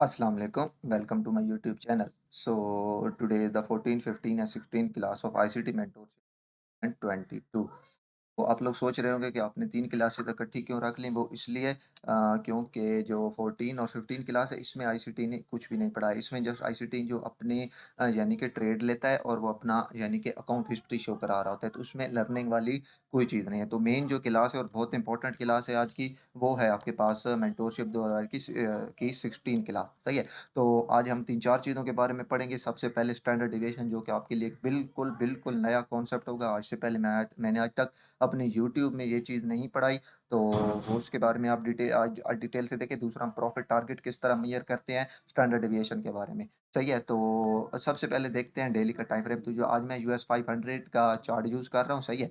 Assalamu alaikum. Welcome to my YouTube channel. So today is the 14, 15 and 16 class of ICT Mentorship and 22. तो आप लोग सोच रहे होंगे कि आपने 3 क्लासेस इकट्ठी क्यों रख लीं, वो इसलिए क्योंकि जो 14 और 15 क्लास है इसमें आईसीटी ने कुछ भी नहीं पढ़ाया। इसमें जस्ट आईसीटी जो अपने यानी कि ट्रेड लेता है और वो अपना यानी कि अकाउंट हिस्ट्री शो करा रहा होता है, तो उसमें लर्निंग वाली कोई चीज़ नहीं है। तो मेन जो क्लास है और बहुत इंपॉर्टेंट क्लास है आज की, वो है आपके पास मेंटोरशिप 2000 की 16 क्लास, सही है। तो आज हम 3-4 चीज़ों के बारे में पढ़ेंगे। सबसे पहले स्टैंडर्ड डिविएशन, जो कि आपके लिए एक बिल्कुल, बिल्कुल नया कॉन्सेप्ट होगा। आज से पहले मैंने आज तक अपने यूट्यूब में ये चीज़ नहीं पढ़ाई, तो वो उसके बारे में आप आज डिटेल से देखें। दूसरा, हम प्रॉफिट टारगेट किस तरह मेजर करते हैं स्टैंडर्ड डेविएशन के बारे में, सही है। तो सबसे पहले देखते हैं डेली का टाइम फ्रेम। तो जो आज मैं यूएस 500 का चार्ट यूज़ कर रहा हूँ, सही है।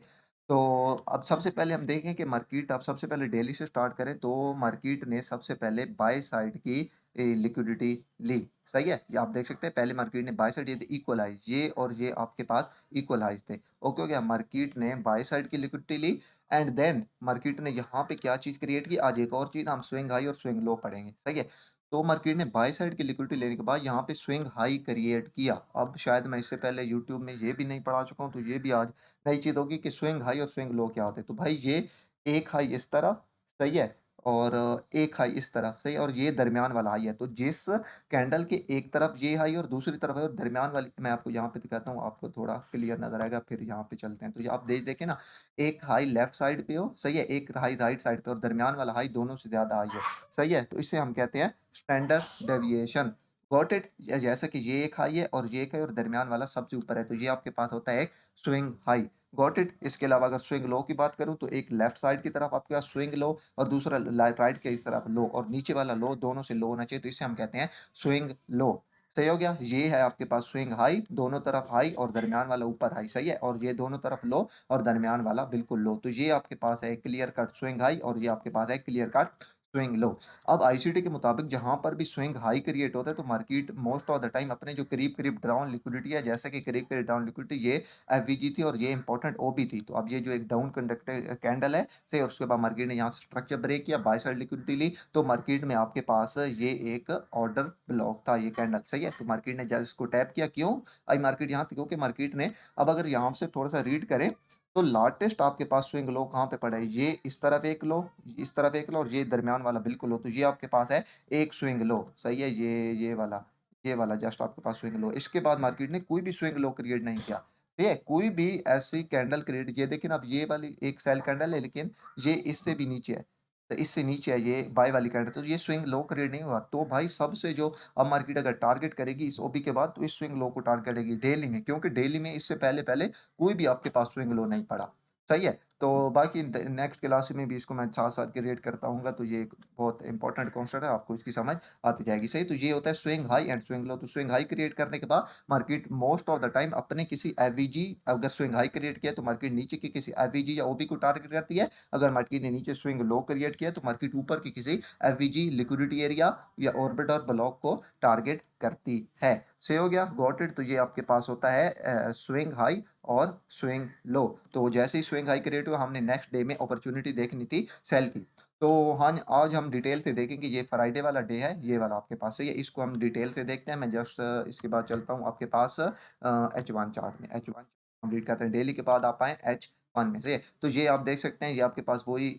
तो अब सबसे पहले हम देखें कि मार्केट, आप सबसे पहले डेली से स्टार्ट करें तो मार्केट ने सबसे पहले बाय साइड की लिक्विडिटी ली, सही है। ये आप देख सकते हैं, पहले मार्केट ने बाय साइड, ये इक्वल हाइज, ये और ये आपके पास इक्वल हाइज थे। ओके हो गया। मार्केट ने बाय साइड की लिक्विडिटी ली एंड देन मार्केट ने यहाँ पे क्या चीज़ क्रिएट की। आज एक और चीज़, हम स्विंग हाई और स्विंग लो पढ़ेंगे, सही है। तो मार्केट ने बाय साइड की लिक्विडिटी लेने के बाद यहाँ पे स्विंग हाई क्रिएट किया। अब शायद मैं इससे पहले यूट्यूब में ये भी नहीं पढ़ा चुका हूँ, तो ये भी आज नई चीज़ होगी कि स्विंग हाई और स्विंग लो क्या होते हैं। तो भाई ये एक हाई इस तरफ, सही है, और एक हाई इस तरफ, सही है, और ये दरमियान वाला हाई है। तो जिस कैंडल के एक तरफ ये हाई और दूसरी तरफ है और दरमियान वाली, मैं आपको यहाँ पे दिखाता हूँ, आपको थोड़ा क्लियर नजर आएगा। फिर यहाँ पे चलते हैं, तो ये आप देखें ना, एक हाई लेफ्ट साइड पे हो, सही है, एक हाई राइट साइड पे, और दरमियान वाला हाई दोनों से ज्यादा हाई है, सही है। तो इसे हम कहते हैं स्टैंडर्ड डेविएशन। Got it. जैसा कि ये एक हाई है और ये एक है और दरमियान वाला सबसे ऊपर है, तो ये आपके पास होता है एक स्विंग हाई। Got it. इसके अलावा अगर स्विंग लो की बात करूं तो एक लेफ्ट साइड की तरफ आपके पास स्विंग लो और दूसरा राइट के इस तरफ लो, और नीचे वाला लो दोनों से लो होना चाहिए, तो इसे हम कहते हैं स्विंग लो। सही हो गया। ये है आपके पास स्विंग हाई, दोनों तरफ हाई और दरमियान वाला ऊपर हाई, सही है, और ये दोनों तरफ लो और दरमियान वाला बिल्कुल लो। तो ये आपके पास है क्लियर कट स्विंग हाई और ये आपके पास है क्लियर कट स्विंग लो। अब आईसीटी के मुताबिक जहां पर भी स्विंग हाई क्रिएट होता है तो market most of the time अपने जो करीब करीब डाउन लिक्विडिटी है, जैसे कि करीब करीब डाउन लिक्विडिटी, ये एफवीजी थी और ये इंपॉर्टेंट ओबी थी। तो अब ये जो एक डाउन कंडक्टर कैंडल है, सही, और उसके बाद मार्केट ने यहाँ स्ट्रक्चर ब्रेक किया, बाय साइड लिक्विडिटी ली, तो मार्केट में आपके पास ये एक ऑर्डर ब्लॉक था, ये कैंडल, सही है। तो मार्केट ने जस्ट इसको टैप किया। क्यों आई मार्केट यहाँ, क्योंकि मार्केट ने, अब अगर यहाँ से थोड़ा सा रीड करें तो लार्जेस्ट आपके पास स्विंग लो कहाँ पे पड़ा है, ये इस तरफ एक लो, इस तरफ एक लो, और ये दरमियान वाला बिल्कुल लो, तो ये आपके पास है एक स्विंग लो, सही है। ये वाला जस्ट आपके पास स्विंग लो। इसके बाद मार्केट ने कोई भी स्विंग लो क्रिएट नहीं किया, ठीक है, कोई भी ऐसी कैंडल क्रिएट, ये देखिए ना, अब ये वाली एक सेल कैंडल है, लेकिन ये इससे भी नीचे है, तो इससे नीचे है ये बाय वाली कैंडल, तो ये स्विंग लो क्रिएट नहीं हुआ। तो भाई सबसे जो अब मार्केट अगर टारगेट करेगी इस ओबी के बाद, तो इस स्विंग लो को टारगेट करेगी डेली में, क्योंकि डेली में इससे पहले पहले कोई भी आपके पास स्विंग लो नहीं पड़ा, सही है। तो बाकी नेक्स्ट क्लास में भी इसको मैं साथ साथ क्रिएट करता हूँ, तो ये एक बहुत इंपॉर्टेंट कॉन्सेप्ट है, आपको इसकी समझ आती जाएगी, सही। तो ये होता है swing high and swing low. तो स्विंग हाई क्रिएट करने के बाद market most of the time अपने किसी एफवीजी, अगर स्विंग हाई क्रिएट किया तो मार्केट नीचे की किसी एफवीजी या ओबी को टारगेट करती है। अगर मार्केट ने नीचे स्विंग लो क्रिएट किया तो मार्केट ऊपर की किसी एफवीजी, लिक्विडिटी एरिया या ऑर्बिट और ब्लॉक को टारगेट करती है। से हो गया, गॉट इट। तो ये आपके पास होता है स्विंग हाई और स्विंग लो। तो जैसे ही स्विंग हाई क्रिएट हुआ, हमने नेक्स्ट डे में अपॉर्चुनिटी देखनी थी सेल की। तो हाँ, आज हम डिटेल से देखेंगे। ये फ्राइडे वाला डे है, ये वाला आपके पास है, ये इसको हम डिटेल से देखते हैं। मैं जस्ट इसके बाद चलता हूँ आपके पास H1 चार्ट में। H1 कंप्लीट करते हैं, डेली के बाद आप आए H1 में से। तो ये आप देख सकते हैं, ये आपके पास वही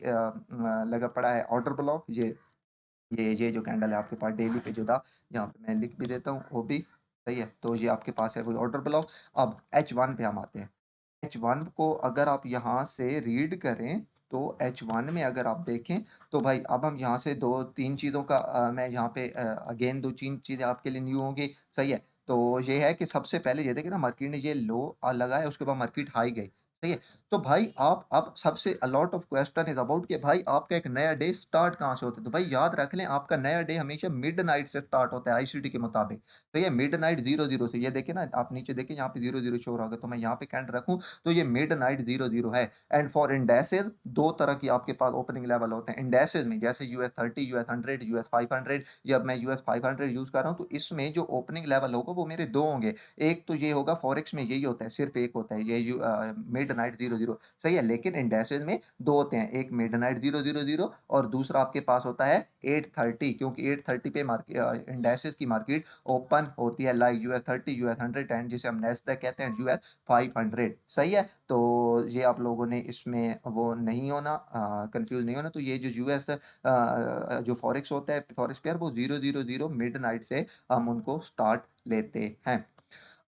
लगा पड़ा है ऑर्डर ब्लॉक। ये जो कैंडल है आपके पास डेली पे जो था, यहाँ पे मैं लिख भी देता हूँ वो भी, सही है। तो ये आपके पास है वही ऑर्डर ब्लॉक। अब H1 पे हम आते हैं। H1 को अगर आप यहाँ से रीड करें तो H1 में अगर आप देखें तो भाई, अब हम यहाँ से दो तीन चीज़ों का मैं यहाँ पे अगेन दो तीन चीज़ें आपके लिए न्यू होंगी, सही है। तो ये है कि सबसे पहले ये देखिए ना, मार्केट ने ये लो लगाया, उसके बाद मार्केट हाई गई, सही है। तो भाई आप, अब सबसे a lot of question is about कि भाई आपका एक नया डे स्टार्ट कहाँ से होता है। तो भाई याद रख लें, आपका नया डे हमेशा मिडनाइट से स्टार्ट होता है आईसीटी के मुताबिक। तो ये मिडनाइट 00 से, ये देखिए ना, आप नीचे देखिए यहाँ पे 00 शो रहा होगा, तो मैं यहाँ पे कैंड रखूँ तो ये मिडनाइट 00 है। एंड फॉर इंडेसेस दो तरह की आपके पास ओपनिंग लेवल होते हैं इंडेसेस में, जैसे US 30, US 100, US 500, या मैं US 500 यूज कर रहा हूँ, तो इसमें जो ओपनिंग लेवल होगा वो मेरे दो होंगे। एक तो ये होगा फॉरेक्स में, यही होता है, सिर्फ एक होता है ये मिड मिडनाइट 00 सही है। लेकिन इंडेक्सेस में 2 होते हैं, एक मिडनाइट 000 और दूसरा आपके पास होता है 830 क्योंकि 830 पे इंडेक्सेस की मार्केट ओपन होती है लाइक यूएस 30 यूएस 110 जिसे हम नेस्डैक कहते हैं यूएस 500 सही है। तो ये आप लोगों ने इसमें वो नहीं होना, कंफ्यूज नहीं होना। तो ये जो यूएस जो फॉरेक्स होता है फॉरेक्स पेयर वो 000 मिडनाइट से हम उनको स्टार्ट लेते हैं।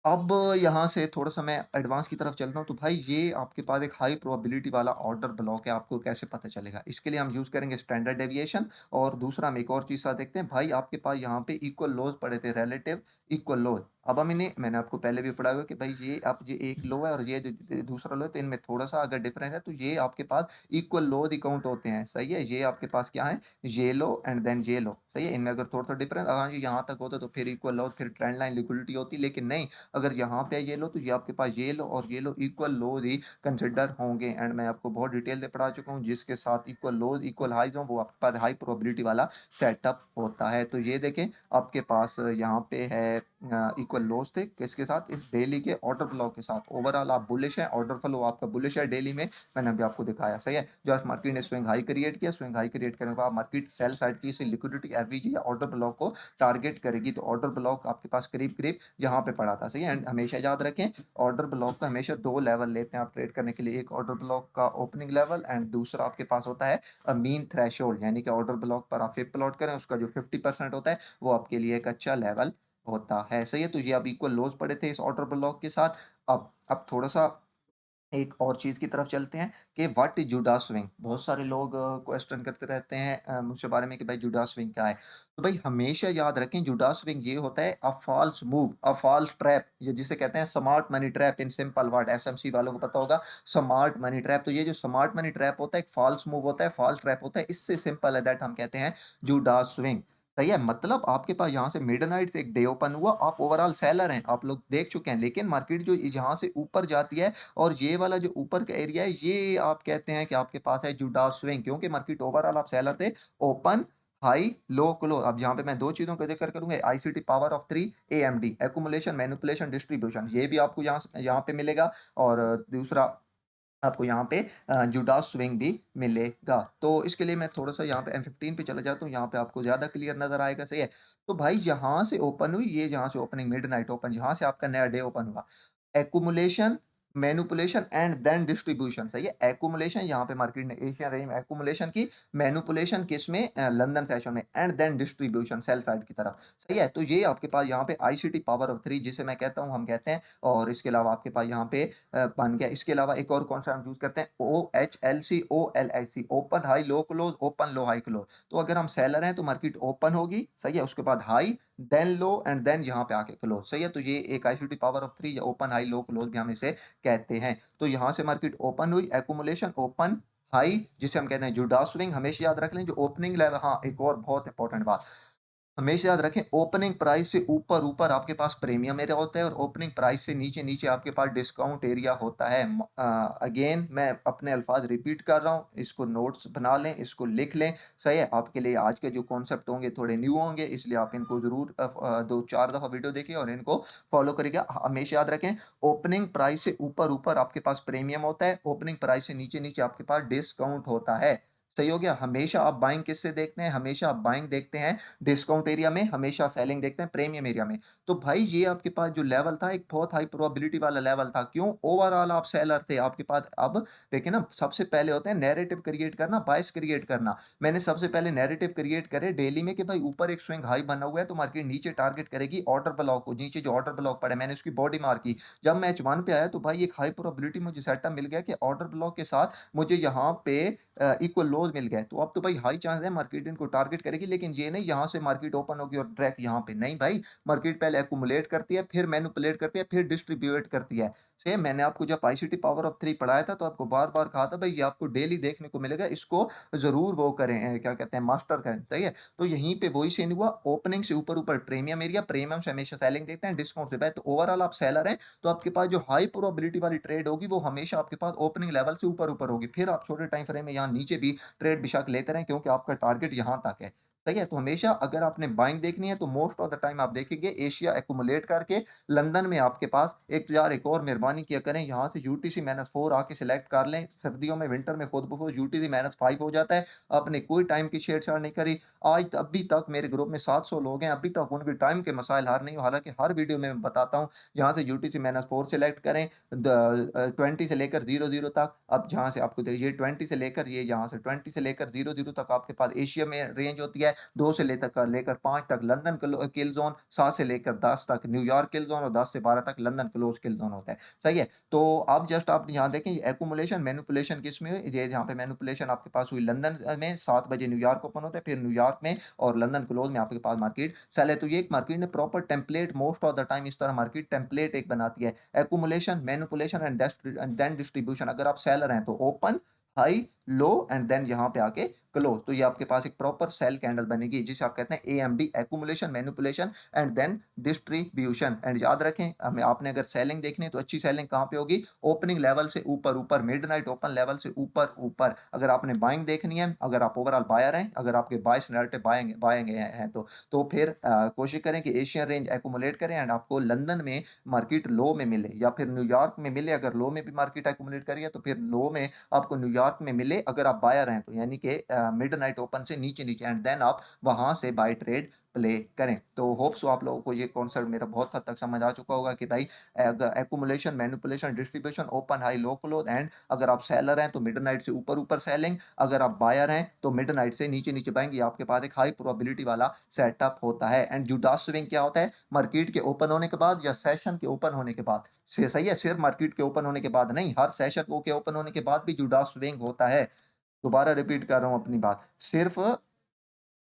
अब यहाँ से थोड़ा-सा मैं एडवांस की तरफ चलता हूँ, तो भाई ये आपके पास एक हाई प्रोबेबिलिटी वाला ऑर्डर ब्लॉक है, आपको कैसे पता चलेगा? इसके लिए हम यूज़ करेंगे स्टैंडर्ड डेविएशन और दूसरा हम एक और चीज़ साथ देखते हैं, भाई आपके पास यहाँ पे इक्वल लोज़ पड़े थे, रिलेटिव इक्वल लोज़। अब हम इन्हें मैंने आपको पहले भी पढ़ाया हुआ है कि भाई ये अब ये एक लो है और ये जो दूसरा लो है, तो इनमें थोड़ा-सा अगर डिफरेंस है, तो ये आपके पास इक्वल लोज़ ही काउंट होते हैं, सही है? ये आपके पास क्या है? ये लो एंड देन ये लो, सही है? इनमें अगर थोड़ा-सा डिफरेंस हाँ, ये यहाँ तक होता तो फिर इक्वल लोज़, फिर ट्रेंड लाइन लिक्विडिटी होती, लेकिन नहीं, अगर यहाँ पे ये लो तो ये आपके पास ये लो और ये लो इक्वल लोज ही कंसिडर होंगे। एंड मैं आपको बहुत डिटेल से पढ़ा चुका हूँ, जिसके साथ इक्वल लोज इक्वल हाइज हो वो आपके पास हाई प्रोबेबिलिटी वाला सेटअप होता है। तो ये देखें आपके पास यहाँ पे है इक्वल लोज थे किसके साथ, इस डेली के ऑर्डर ब्लॉक के साथ। ओवरऑल आप बुलिश है, ऑर्डर फ्लो आपका बुलिश है डेली में, मैंने अभी आपको दिखाया सही है। जो मार्केट ने स्विंग हाई क्रिएट किया, स्विंग हाई क्रिएट करने के बाद मार्केट सेल साइड की लिक्विडिटी एवरेज या ऑर्डर ब्लॉक को टारगेट करेगी। तो ऑर्डर ब्लॉक आपके पास करीब करीब यहाँ पे पड़ा था, सही है। एंड हमेशा याद रखें ऑर्डर ब्लॉक का हमेशा 2 लेवल लेते हैं आप ट्रेड करने के लिए, एक ऑर्डर ब्लॉक का ओपनिंग लेवल एंड दूसरा आपके पास होता है मीन थ्रेशोल्ड, यानी कि ऑर्डर ब्लॉक पर आप फिर प्लॉट करें उसका जो 50% होता है वो आपके लिए एक अच्छा लेवल होता है, सही है। तो ये अब इक्वल लोज पड़े थे इस ऑर्डर ब्लॉक के साथ। अब थोड़ा सा एक और चीज़ की तरफ चलते हैं कि व्हाट इज जुडास स्विंग। बहुत सारे लोग क्वेश्चन करते रहते हैं मुझसे बारे में कि भाई जुडास स्विंग क्या है। तो भाई हमेशा याद रखें जुडास स्विंग ये होता है a false move, a false trap, ये जिसे कहते हैं smart money trap in simple word. SMC वालों को पता होगा स्मार्ट मनी ट्रैप। तो ये जो स्मार्ट मनी ट्रैप होता है एक फॉल्स मूव होता है, फॉल्स ट्रैप होता है, इससे सिंपल है दैट हम कहते हैं जुडास स्विंग, सही है। मतलब आपके पास यहाँ से मिडनाइट से एक डे ओपन हुआ, आप ओवरऑल सेलर हैं, आप लोग देख चुके हैं, लेकिन मार्केट जो यहाँ से ऊपर जाती है और ये वाला जो ऊपर का एरिया है ये आप कहते हैं कि आपके पास है जुडास स्विंग, क्योंकि मार्केट ओवरऑल आप सेलर थे, ओपन हाई लो क्लोज। अब यहाँ पे मैं दो चीजों का जिक्र करूंगा, ICT power of 3 AMD, accumulation manipulation distribution, ये भी आपको यहाँ पे मिलेगा। और दूसरा आपको यहाँ पे जुडास स्विंग भी मिलेगा। तो इसके लिए मैं थोड़ा सा यहाँ पे M15 पे चला जाता हूँ, यहाँ पे आपको ज़्यादा क्लियर नजर आएगा, सही है। तो भाई यहाँ से ओपन हुई, ये जहाँ से ओपनिंग मिडनाइट ओपन, यहाँ से आपका नया डे ओपन हुआ, accumulation manipulation and then distribution, सही है। एक्यूमुलेशन यहाँ पे मार्केट ने एशिया रेंज में एक्यूमुलेशन की, मैनिपुलेशन किस में लंदन सेशन में, and then distribution sell side की तरफ, सही है। तो ये आपके पास यहाँ पे आईसीटी पावर ऑफ 3 जिसे मैं कहता हूँ हम कहते हैं। और इसके अलावा आपके पास यहाँ पे बन गया। इसके अलावा एक और कौन सा हम यूज करते हैं, OHLC ओपन हाई लो क्लोज, ओपन लो हाई क्लोज। तो अगर हम सेलर हैं तो मार्केट ओपन होगी, सही है, उसके बाद high then low and then यहाँ पे आके क्लोज, सही है। तो ये एक आईसीटी पावर ऑफ 3 या ओपन हाई लो क्लोज भी हम इसे कहते हैं। तो यहाँ से मार्केट ओपन हुई, एक्यूमुलेशन ओपन हाई जिसे हम कहते हैं जुडास स्विंग, हमेशा याद रख लें जो ओपनिंग लेवल। हाँ, एक और बहुत इंपॉर्टेंट बात हमेशा याद रखें, ओपनिंग प्राइस से ऊपर ऊपर आपके पास प्रीमियम एरिया होता है और ओपनिंग प्राइस से नीचे नीचे आपके पास डिस्काउंट एरिया होता है। अगेन मैं अपने अल्फाज रिपीट कर रहा हूँ, इसको नोट्स बना लें, इसको लिख लें, सही है। आपके लिए आज के जो कॉन्सेप्ट होंगे थोड़े न्यू होंगे, इसलिए आप इनको जरूर 2-4 दफ़ा वीडियो देखिए और इनको फॉलो करिएगा। हमेशा याद रखें, ओपनिंग प्राइस से ऊपर ऊपर आपके पास प्रीमियम होता है, ओपनिंग प्राइस से नीचे नीचे आपके पास डिस्काउंट होता है, सही हो गया। हमेशा आप बाइंग किससे देखते हैं, हमेशा आप बाइंग देखते हैं डिस्काउंट एरिया में, हमेशा सेलिंग देखते हैं प्रीमियम एरिया में। तो भाई ये आपके पास जो लेवल था एक बहुत हाई प्रोबेबिलिटी वाला लेवल था, क्यों, ओवरऑल आप सेलर थे आपके पास। अब देखिए ना, सबसे पहले होता है नैरेटिव क्रिएट करना, बायस क्रिएट करना। मैंने सबसे पहले नैरेटिव क्रिएट करे डेली में कि भाई ऊपर एक स्विंग हाई बना हुआ है तो मार्केट नीचे टारगेट करेगी ऑर्डर ब्लॉक को, नीचे जो ऑर्डर ब्लॉक पड़ा है मैंने उसकी बॉडी मार की। जब मैं H1 पे आया तो भाई एक हाई प्रोबेबिलिटी मुझे सेटअप मिल गया कि ऑर्डर ब्लॉक के साथ मुझे यहाँ पे इक्वल लोज मिल गए। तो अब तो भाई हाई चांस है मार्केट इनको टारगेट करेगी, लेकिन ये नहीं यहाँ से मार्केट ओपन होगी और डायरेक्ट यहाँ पे नहीं भाई, मार्केट पहले एक्यूमुलेट करती है, फिर मैनिपुलेट करती है, फिर डिस्ट्रीब्यूट करती है। सेम मैंने आपको जब आईसीटी पावर ऑफ 3 पढ़ाया था तो आपको बार बार कहा था भाई ये आपको डेली देखने को मिलेगा, इसको जरूर वो करें, क्या कहते हैं, मास्टर करें, सही है। तो यहीं पे वही सीन हुआ, ओपनिंग से ऊपर ऊपर प्रीमियम एरिया, प्रीमियम से हमेशा सेलिंग देखते हैं, डिस्काउंट से बैठ। तो ओवरऑल आप सेलर हैं तो आपके पास जो हाई प्रोबेबिलिटी वाली ट्रेड होगी वो हमेशा आपके पास ओपनिंग लेवल से ऊपर ऊपर होगी, फिर आप छोटे टाइम फ्रेम में यहाँ नीचे भी ट्रेड बेशक लेते रहें क्योंकि आपका टारगेट यहाँ तक है। सही है? तो हमेशा अगर आपने बाइंग देखनी है तो मोस्ट ऑफ द टाइम आप देखेंगे एशिया एक्युमुलेट करके लंदन में आपके पास एक, तो यार एक और मेहरबानी किया करें, यहाँ से यूटीसी -4 आके सिलेक्ट कर लें। सर्दियों में विंटर में खुद ब खुद यूटीसी -5 हो जाता है। आपने कोई टाइम की छेड़छाड़ नहीं करी। आज अभी तक मेरे ग्रुप में 700 लोग हैं, अभी तक उनके टाइम के मसाइल हल नहीं हुए। हालाँकि हर वीडियो में मैं बताता हूँ, यहाँ से यूटीसी -4 सिलेक्ट करें, 20 से लेकर 00 तक। अब जहाँ से आपको देखिए 20 से लेकर, ये यहाँ से 20 से लेकर 00 तक आपके पास एशिया में रेंज होती है। 2 से लेकर 5 तक लंदन किल जोन, 7 से लेकर 10 तक न्यूयॉर्क किल जोन और 10 से 12 तक लंदन क्लोज किल जोन होता है। सही है? तो अब जस्ट आप यहाँ देखें, एक्युमुलेशन मैनिपुलेशन किसमें हुई? ये यहाँ पे मैनिपुलेशन आपके पास हुई लंदन में, 7 बजे न्यूयॉर्क ओपन होता है, फिर न्यूयॉर्क में और लंदन क्लोज में आपके पास मार्केट सेल है। तो ये एक मार्केट ने proper template most of the time इस तरह मार्केट टेम्पलेट एक बनाती है। Accumulation, manipulation and then distribution. अगर आप सेलर हैं तो open, high, low and then यहाँ पे आके क्लोज। तो ये आपके पास एक प्रॉपर सेल कैंडल बनेगी जिसे आप कहते हैं AMD, accumulation, manipulation and then distribution. And याद रखें, हमें आपने अगर सेलिंग देखनी है तो अच्छी सेलिंग कहाँ पे होगी? ओपनिंग लेवल से ऊपर ऊपर, मिडनाइट ओपन लेवल से ऊपर ऊपर। अगर आपने बाइंग देखनी है, अगर आप ओवरऑल बायर हैं, अगर आपके बाइस नैरेटिव बाएंगे बाएंगे हैं तो फिर कोशिश करें कि एशियन रेंज एक्युमुलेट करें एंड आपको लंदन में मार्केट लो में मिले या फिर न्यूयॉर्क में मिले। अगर लो में भी मार्केट एक्युमुलेट करिए तो फिर लो में आपको न्यूयॉर्क में मिले अगर आप बायर हैं तो, यानी कि मिडनाइट ओपन से नीचे नीचे, एंड देन आप वहां से बाय ट्रेड प्ले करें। तो होप सो आप लोगों को ये कॉन्सेप्ट मेरा बहुत हद तक समझ आ चुका होगा कि भाई accumulation, manipulation, distribution, open, high, low, close. And अगर आप सेलर हैं तो मिडनाइट से ऊपर ऊपर सेलिंग, अगर आप बायर हैं तो मिडनाइट से नीचे नीचे बाइंग। आपके पास एक हाई प्रोबेबिलिटी वाला सेटअप होता है। एंड जुडास स्विंग क्या होता है? मार्केट के ओपन होने के बाद या सेशन के ओपन होने के बाद। सही है? सिर्फ मार्केट के ओपन होने के बाद नहीं, हर सेशन के ओपन होने के बाद भी जुडास स्विंग होता है। दोबारा रिपीट कर रहा हूँ अपनी बात, सिर्फ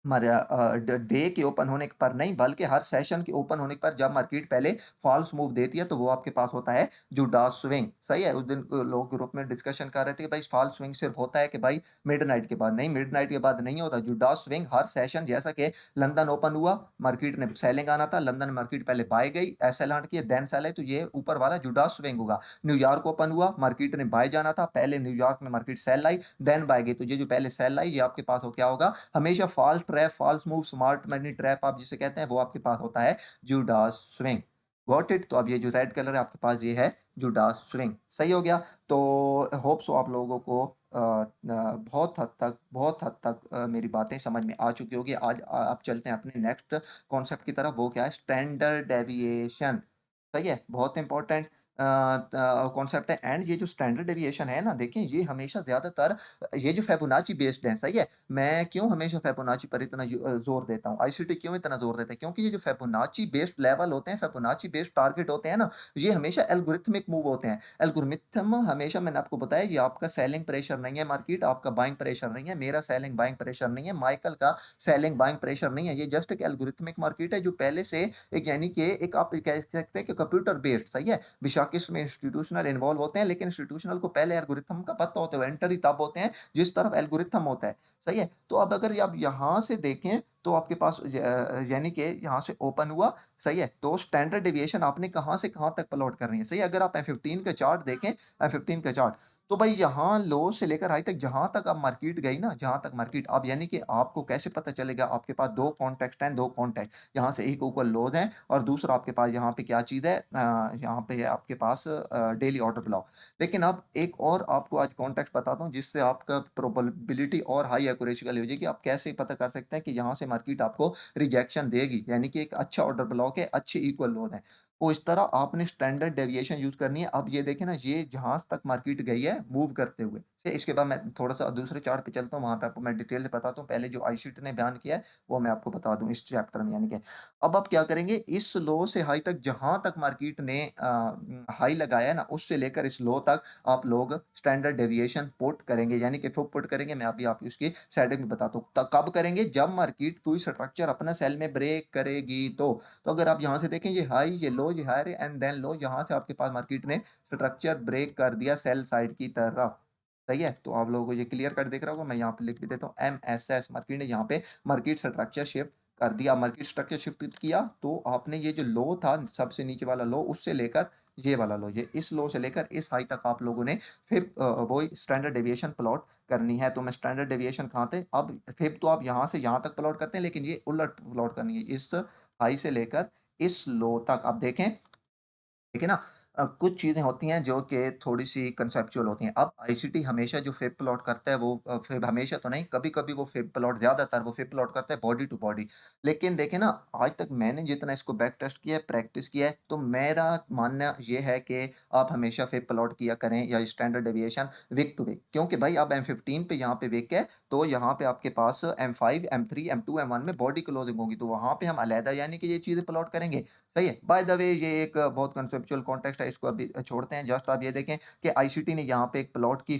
डे के ओपन होने पर नहीं, बल्कि हर सेशन के ओपन होने पर जब मार्केट पहले फॉल्स मूव देती है तो वो आपके पास होता है जुडास स्विंग। सही है? उस दिन लोग ग्रुप में डिस्कशन कर रहे थे कि भाई फॉल्स स्विंग सिर्फ होता है कि भाई मिडनाइट के बाद। नहीं, मिडनाइट के बाद नहीं होता जुडास स्विंग। हर सेशन, जैसा कि लंदन ओपन हुआ, मार्केट ने सेलिंग आना था, लंदन मार्केट पहले बाय गई, एसएल हट किए, देन सेल है, तो ये ऊपर वाला जुडास स्विंग होगा। न्यूयॉर्क ओपन हुआ, मार्केट ने बाय जाना था, पहले न्यूयॉर्क में मार्केट सेल आई, देन बाय गई, तो ये जो पहले सेल आई ये आपके पास हो क्या होगा? हमेशा false trap, false move, smart money trap आप जिसे कहते हैं, वो आपके पास होता है जुडास स्विंग। Got it? तो अब ये जो रेड कलर है आपके पास ये है जुडास स्विंग। सही हो गया? तो होप सो आप लोगों को बहुत हद तक मेरी बातें समझ में आ चुकी होगी। आज आप चलते हैं अपने नेक्स्ट कॉन्सेप्ट की तरफ। वो क्या है? Standard deviation. सही है? बहुत इंपॉर्टेंट कॉन्सेप्ट है। एंड ये जो स्टैंडर्ड डेविएशन है ना, देखें ये हमेशा ज़्यादातर ये जो फिबोनाची बेस्ड है। सही है? मैं क्यों हमेशा फिबोनाची पर इतना जोर देता हूँ, आईसीटी क्यों इतना जोर देता है? क्योंकि ये जो फिबोनाची बेस्ड लेवल होते हैं, फिबोनाची बेस्ड टारगेट होते हैं ना, ये हमेशा एल्गोरिथमिक मूव होते हैं। एल्गोरिथम हमेशा, मैंने आपको बताया, ये आपका सेलिंग प्रेशर नहीं है मार्केट, आपका बाइंग प्रेशर नहीं है, मेरा सेलिंग बाइंग प्रेशर नहीं है, माइकल का सेलिंग बाइंग प्रेशर नहीं है। ये जस्ट एक एल्गोरिथमिक मार्केट है जो पहले से एक, यानी कि एक आप कह सकते हैं कि कंप्यूटर बेस्ड। सही है? बेशक इसमें इंस्टीट्यूशनल इन्वॉल्व होते हैं, लेकिन इंस्टीट्यूशनल को पहले एल्गोरिथम का पता होता है, एंटर ही तब होते हैं जिस तरफ एल्गोरिथम होता है। सही है? तो अब अगर आप यहाँ से देखें तो आपके पास यानी कि यहाँ से ओपन हुआ। सही है? तो स्टैंडर्ड डेविएशन आपने कहाँ से कहाँ तक प्लॉट करनी है। सही है? अगर आप F15 का चार्ट देखें, F15 का चार्ट, तो भाई यहाँ लो से लेकर हाई तक जहाँ तक आप मार्केट गई ना, जहाँ तक मार्केट, अब यानी कि आपको कैसे पता चलेगा? आपके पास दो कॉन्टेक्ट हैं, दो कॉन्टेक्ट, यहाँ से एक ऊपर लोज है और दूसरा आपके पास यहाँ पे क्या चीज़ है? यहाँ पे है आपके पास डेली ऑर्डर ब्लॉक। लेकिन अब एक और आपको आज कॉन्टेक्स्ट बताता हूँ जिससे आपका प्रोबेबिलिटी और हाई एक्यूरेसी वाली हो जाएगी। आप कैसे पता कर सकते हैं कि यहाँ से मार्केट आपको रिजेक्शन देगी, यानी कि एक अच्छा ऑर्डर ब्लॉक है, अच्छे इक्वल लोन है। तो इस तरह आपने स्टैंडर्ड डेविएशन यूज करनी है। अब ये देखें ना, ये जहां तक मार्केट गई है मूव करते हुए से, इसके बाद मैं थोड़ा सा दूसरे चार्ट पे चलता हूँ, वहां पे आपको मैं डिटेल से बताता हूँ। पहले जो आईसीटी ने बयान किया है वो मैं आपको बता दूं इस चैप्टर में। यानी कि अब आप क्या करेंगे, इस लो से हाई तक जहां तक मार्केट ने हाई लगाया है ना, उससे लेकर इस लो तक आप लोग स्टैंडर्ड डेविएशन पुट करेंगे, यानी कि पुट करेंगे। मैं अभी आपको उसकी सेटिंग में बताता हूँ कब करेंगे, जब मार्केट कोई स्ट्रक्चर अपना सेल में ब्रेक करेगी। तो अगर आप यहाँ से देखें, ये हाई, ये लो, ये हाई एंड देन लो, यहाँ से आपके पास मार्केट ने स्ट्रक्चर ब्रेक कर दिया सेल साइड की तरफ। सही है? तो आप लोगों को ये क्लियर कट दिख रहा होगा। मैं यहाँ पे लिख भी देता हूँ MSS, मार्केट ने यहाँ पे मार्केट स्ट्रक्चर शिफ्ट कर दिया। मार्केट स्ट्रक्चर शिफ्ट किया तो आपने ये जो लो था, सबसे नीचे वाला लो, उससे लेकर ये वाला लो, ये इस लो से लेकर इस हाई तक आप लोगों ने फिब वो स्टैंडर्ड डेविएशन प्लॉट करनी है। तो मैं स्टैंडर्ड डेविएशन कहाँ थे, अब फिब तो आप यहाँ से यहाँ तक प्लॉट करते हैं, लेकिन ये उलट प्लॉट करनी है, इस हाई से लेकर इस लो तक। आप देखें, देखिए ना, कुछ चीज़ें होती हैं जो कि थोड़ी-सी कंसेप्चुअल होती हैं। अब आईसीटी हमेशा जो फ़िब प्लॉट करता है वो फ़िब हमेशा तो नहीं, कभी-कभी वो फ़िब प्लॉट ज़्यादातर वो फ़िब प्लॉट करता है बॉडी टू बॉडी। लेकिन देखिए ना, आज तक मैंने जितना इसको बैक टेस्ट किया है, प्रैक्टिस किया है, तो मेरा मानना ये है कि आप हमेशा फ़िब प्लॉट किया करें या standard deviation week to week. क्योंकि भाई अब M15 पे यहाँ पे वीक है, तो यहाँ पे आपके पास M5, M3, M2, M1 में बॉडी क्लोजिंग होगी, तो वहाँ पे हम अलहदा यानी कि ये चीज़ें प्लॉट करेंगे। सही है। बाय द वे ये एक बहुत कंसेप्चुअल कॉन्टेक्स्ट है, इसको अभी छोड़ते हैं। जस्ट आप ये देखें कि आईसीटी ने यहाँ पे एक प्लॉट की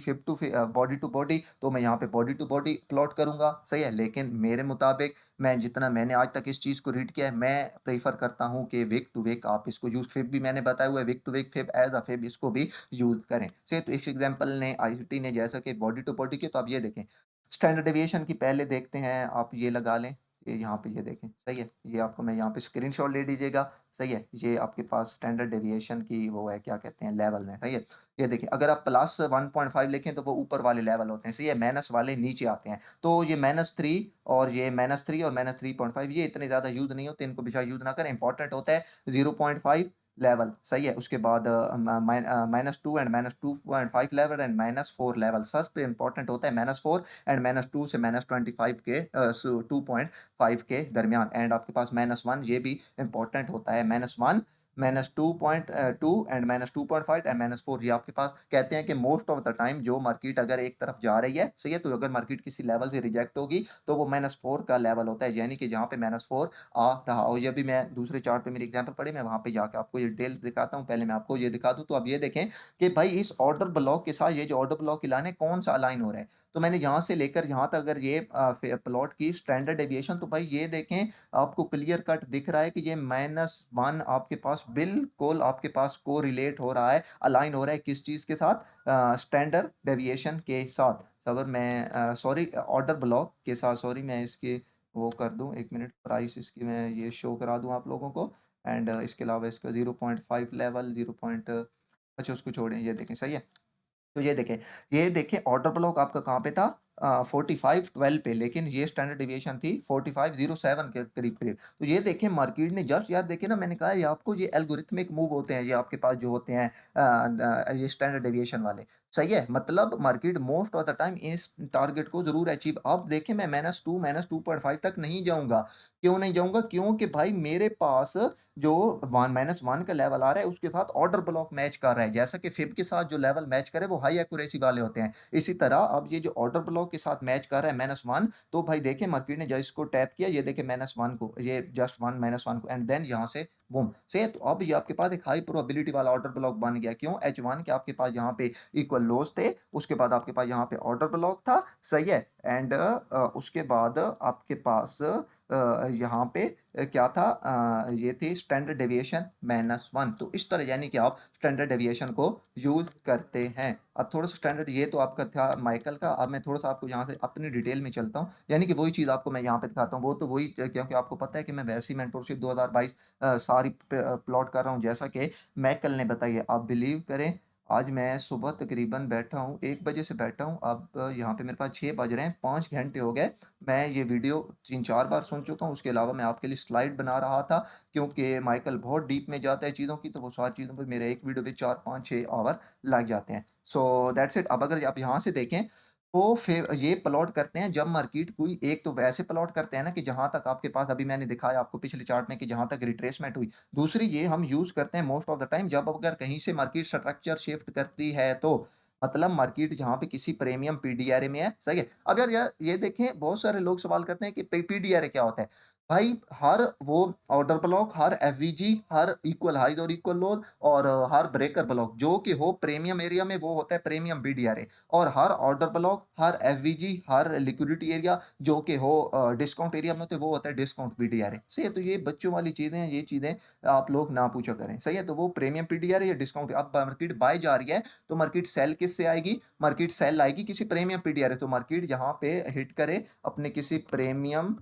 बॉडी टू बॉडी, तो मैं यहाँ पे बॉडी टू बॉडी प्लॉट करूंगा। सही है। लेकिन मेरे मुताबिक मैं जितना मैंने आज तक इस चीज़ को रीड किया है, मैं प्रेफर करता हूँ कि वीक टू वीक आप इसको यूज, फिब भी मैंने बताया हुआ है, week to week fib as a fib इसको भी यूज करें। सही है। तो इस एग्जाम्पल ने आईसीटी ने जैसा कि बॉडी टू बॉडी की, तो आप ये देखें स्टैंडर्ड डेविएशन की पहले देखते हैं, आप ये लगा लें, ये यहाँ पे ये देखें। सही है। ये आपको मैं यहाँ पे स्क्रीनशॉट ले लीजिएगा। सही है। ये आपके पास स्टैंडर्ड डेविएशन की वो है, क्या कहते हैं, लेवल है। सही है। ये देखिए, अगर आप प्लस 1.5 लिखें तो वो ऊपर वाले लेवल होते हैं। सही है। माइनस वाले नीचे आते हैं। तो ये -3 और ये -3 और -3.5 ये इतने ज़्यादा यूज़ नहीं होते, इनको बेशक यूज़ ना करें। इंपॉर्टेंट होता है 0.5 लेवल। सही है। उसके बाद -2 एंड -2.5 लेवल एंड -4 लेवल। सबसे इंपॉर्टेंट होता है -4 एंड -2 से -25 के 2.5 के दरमियान। एंड आपके पास -1 ये भी इंपॉर्टेंट होता है, -1, -2.2 एंड -2.5 एंड -4। ये आपके पास कहते हैं कि मोस्ट ऑफ द टाइम जो मार्केट अगर एक तरफ जा रही है, सही है, तो अगर मार्केट किसी लेवल से रिजेक्ट होगी तो वो -4 का लेवल होता है, यानी कि जहाँ पे -4 आ रहा हो। ये भी मैं दूसरे चार्ट पे मेरी एग्जांपल पढ़ी, मैं वहाँ पे जाके आपको ये डिटेल्स दिखाता हूँ। पहले मैं आपको ये दिखा दूँ, तो अब ये देखें कि भाई इस ऑर्डर ब्लॉक के साथ ये जो ऑर्डर ब्लॉक की लाइन है, कौन सा अलाइन हो रहा है। तो मैंने यहाँ से लेकर यहाँ तक अगर ये प्लॉट की स्टैंडर्ड डेविएशन, तो भाई ये देखें आपको क्लियर कट दिख रहा है कि ये -1 आपके पास बिल्कुल आपके पास को रिलेट हो रहा है, अलाइन हो रहा है किस चीज़ के साथ, स्टैंडर्ड डेविएशन के साथ। सबर मैं सॉरी ऑर्डर ब्लॉक के साथ, सॉरी मैं इसकी वो कर दूं, एक मिनट, प्राइस इसकी मैं ये शो करा दूं आप लोगों को। एंड इसके अलावा इसका 0.5 लेवल 0 पॉइंट, अच्छा उसको छोड़ें, ये देखें। सही है। तो ये देखें ऑर्डर ब्लॉक आपका कहाँ पे था, 45.12 पे, लेकिन ये स्टैंडर्ड डेविएशन थी 45.07 के करीब करीब। तो ये देखें मार्केट ने जस्ट, यार देखें ना, मैंने कहा ये आपको ये एल्गोरिथमिक मूव होते हैं, ये आपके पास जो होते हैं ये स्टैंडर्ड डेविएशन वाले। सही है। मतलब market most of the time इस टारगेट को जरूर अचीव, अब देखें मैं -2 -2.5 तक नहीं जाऊंगा। क्यों नहीं जाऊंगा, क्योंकि भाई मेरे पास जो -1 का लेवल आ रहा है उसके साथ ऑर्डर ब्लॉक मैच कर रहा है, जैसा कि फिब के साथ जो लेवल मैच करे वो हाई एक्यूरेसी वाले होते हैं। इसी तरह अब ये जो ऑर्डर ब्लॉक के साथ मैच कर रहा है -1, तो भाई देखें मार्केट ने जब इसको टैप किया, ये देखें -1 को, ये जस्ट वन -1 को, एंड देन यहाँ से बूम से, तो अब ये आपके पास एक हाई प्रोबेबिलिटी वाला ऑर्डर ब्लॉक बन गया। क्यों, H1 के आपके पास यहाँ पे इक्वल लोज थे, उसके बाद आपके पास यहाँ पे ऑर्डर ब्लॉक था। सही है। एंड उसके बाद आपके पास यहाँ पे क्या था, ये थी स्टैंडर्ड डेविएशन -1। तो इस तरह यानी कि आप स्टैंडर्ड डेविएशन को यूज करते हैं। अब थोड़ा सा स्टैंडर्ड ये तो आपका था माइकल का, अब मैं थोड़ा सा आपको यहाँ से अपनी डिटेल में चलता हूँ, यानी कि वही चीज़ आपको मैं यहाँ पे दिखाता हूँ। वो तो वही, क्योंकि आपको पता है कि मैं वैसी मेंटोरशिप 2022 सारी प्लॉट कर रहा हूँ, जैसा कि मैकल ने बताई है। आप बिलीव करें, आज मैं सुबह तकरीबन बैठा हूँ, 1 बजे से बैठा हूँ, अब यहाँ पे मेरे पास 6 बज रहे हैं, 5 घंटे हो गए। मैं ये वीडियो 3-4 बार सुन चुका हूँ, उसके अलावा मैं आपके लिए स्लाइड बना रहा था, क्योंकि माइकल बहुत डीप में जाता है चीज़ों की, तो वो सारी चीज़ों पे मेरे एक वीडियो पे 4-5-6 आवर लग जाते हैं। So that's it. अब अगर आप यहाँ से देखें, तो फिर ये प्लॉट करते हैं जब मार्केट कोई एक, तो वैसे प्लॉट करते हैं ना कि जहाँ तक आपके पास, अभी मैंने दिखाया आपको पिछले चार्ट में कि जहाँ तक रिट्रेसमेंट हुई। दूसरी ये हम यूज़ करते हैं मोस्ट ऑफ द टाइम जब अगर कहीं से मार्केट स्ट्रक्चर शिफ्ट करती है, तो मतलब मार्केट जहाँ पे किसी प्रीमियम पीडीआरए में है। सही है। अब यार ये देखें, बहुत सारे लोग सवाल करते हैं कि पीडीआरए क्या होता है। भाई हर वो ऑर्डर ब्लॉक, हर एफवीजी, हर इक्वल हाइज और इक्वल लोड, और हर ब्रेकर ब्लॉक जो कि हो प्रीमियम एरिया में, वो होता है प्रीमियम पीडीआरए। और हर ऑर्डर ब्लॉक, हर एफवीजी, हर लिक्विडिटी एरिया जो कि हो डिस्काउंट एरिया में, तो वो होता है डिस्काउंट पीडीआरए। सही है। तो ये बच्चों वाली चीज़ें हैं, ये चीज़ें आप लोग ना पूछा करें। सही है। तो वो प्रीमियम पीडीआरए या डिस्काउंट, अब मार्केट बाय जा रही है, तो मार्केट सेल किससे आएगी, मार्केट सेल आएगी किसी प्रीमियम पीडीआरए। तो मार्केट यहाँ पे हिट करे अपने किसी प्रीमियम